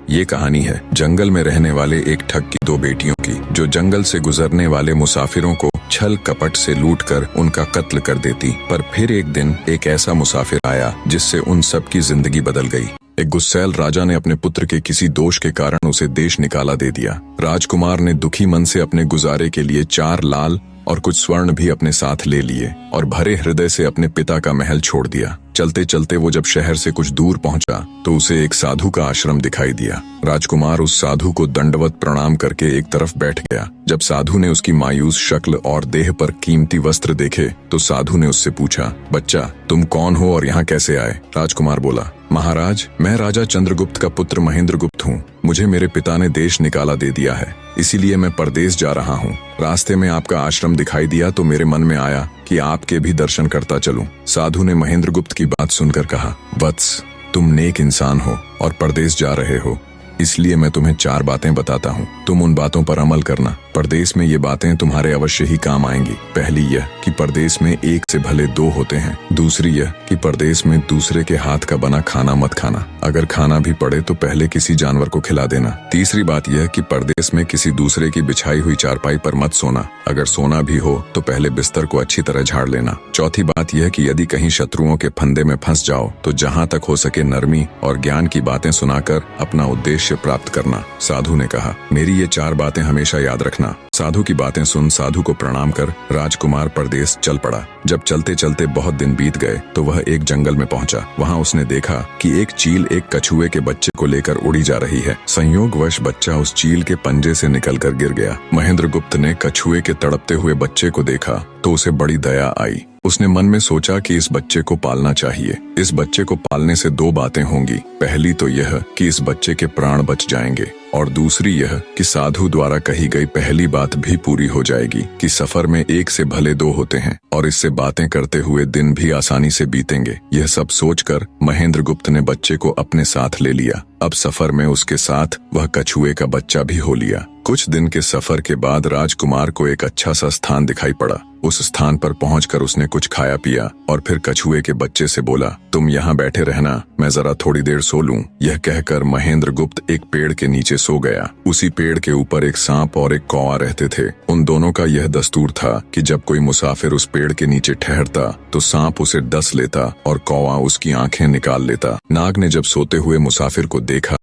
ये कहानी है जंगल में रहने वाले एक ठग की दो बेटियों की, जो जंगल से गुजरने वाले मुसाफिरों को छल कपट से लूटकर उनका कत्ल कर देती। पर फिर एक दिन एक ऐसा मुसाफिर आया जिससे उन सब की जिंदगी बदल गई। एक गुस्सैल राजा ने अपने पुत्र के किसी दोष के कारण उसे देश निकाला दे दिया। राजकुमार ने दुखी मन से अपने गुजारे के लिए 4 लाल और कुछ स्वर्ण भी अपने साथ ले लिए और भरे हृदय से अपने पिता का महल छोड़ दिया। चलते चलते वो जब शहर से कुछ दूर पहुंचा तो उसे एक साधु का आश्रम दिखाई दिया। राजकुमार उस साधु को दंडवत प्रणाम करके एक तरफ बैठ गया। जब साधु ने उसकी मायूस शक्ल और देह पर कीमती वस्त्र देखे तो साधु ने उससे पूछा, बच्चा तुम कौन हो और यहाँ कैसे आए? राजकुमार बोला, महाराज मैं राजा चंद्रगुप्त का पुत्र महेंद्रगुप्त हूँ। मुझे मेरे पिता ने देश निकाला दे दिया है, इसीलिए मैं परदेश जा रहा हूँ। रास्ते में आपका आश्रम दिखाई दिया तो मेरे मन में आया कि आपके भी दर्शन करता चलूं। साधु ने महेंद्रगुप्त की बात सुनकर कहा, वत्स तुम नेक इंसान हो और परदेश जा रहे हो, इसलिए मैं तुम्हें 4 बातें बताता हूँ। तुम उन बातों पर अमल करना। परदेश में ये बातें तुम्हारे अवश्य ही काम आएंगी। पहली यह कि परदेश में एक से भले 2 होते हैं। दूसरी यह कि परदेश में दूसरे के हाथ का बना खाना मत खाना। अगर खाना भी पड़े तो पहले किसी जानवर को खिला देना। तीसरी बात यह कि परदेश में किसी दूसरे की बिछाई हुई चारपाई पर मत सोना। अगर सोना भी हो तो पहले बिस्तर को अच्छी तरह झाड़ लेना। चौथी बात यह कि यदि कहीं शत्रुओं के फंदे में फंस जाओ तो जहाँ तक हो सके नरमी और ज्ञान की बातें सुनाकर अपना उद्देश्य प्राप्त करना। साधु ने कहा, मेरी ये 4 बातें हमेशा याद रखना। साधु की बातें सुन साधु को प्रणाम कर राजकुमार परदेश चल पड़ा। जब चलते चलते बहुत दिन बीत गए तो वह एक जंगल में पहुंचा। वहां उसने देखा कि एक चील एक कछुए के बच्चे को लेकर उड़ी जा रही है। संयोगवश बच्चा उस चील के पंजे से निकलकर गिर गया। महेंद्रगुप्त ने कछुए के तड़पते हुए बच्चे को देखा तो उसे बड़ी दया आई। उसने मन में सोचा कि इस बच्चे को पालना चाहिए। इस बच्चे को पालने से 2 बातें होंगी। पहली तो यह कि इस बच्चे के प्राण बच जाएंगे और दूसरी यह कि साधु द्वारा कही गई पहली बात भी पूरी हो जाएगी कि सफर में एक से भले 2 होते हैं और इससे बातें करते हुए दिन भी आसानी से बीतेंगे। यह सब सोचकर महेंद्रगुप्त ने बच्चे को अपने साथ ले लिया। अब सफर में उसके साथ वह कछुए का बच्चा भी हो लिया। कुछ दिन के सफर के बाद राजकुमार को एक अच्छा सा स्थान दिखाई पड़ा। उस स्थान पर पहुंचकर उसने कुछ खाया पिया और फिर कछुए के बच्चे से बोला, तुम यहाँ बैठे रहना, मैं जरा थोड़ी देर सो लूं। यह कहकर महेंद्रगुप्त एक पेड़ के नीचे सो गया। उसी पेड़ के ऊपर एक सांप और एक कौवा रहते थे। उन दोनों का यह दस्तूर था कि जब कोई मुसाफिर उस पेड़ के नीचे ठहरता तो सांप उसे डस लेता और कौवा उसकी आंखें निकाल लेता। नाग ने जब सोते हुए मुसाफिर को देखा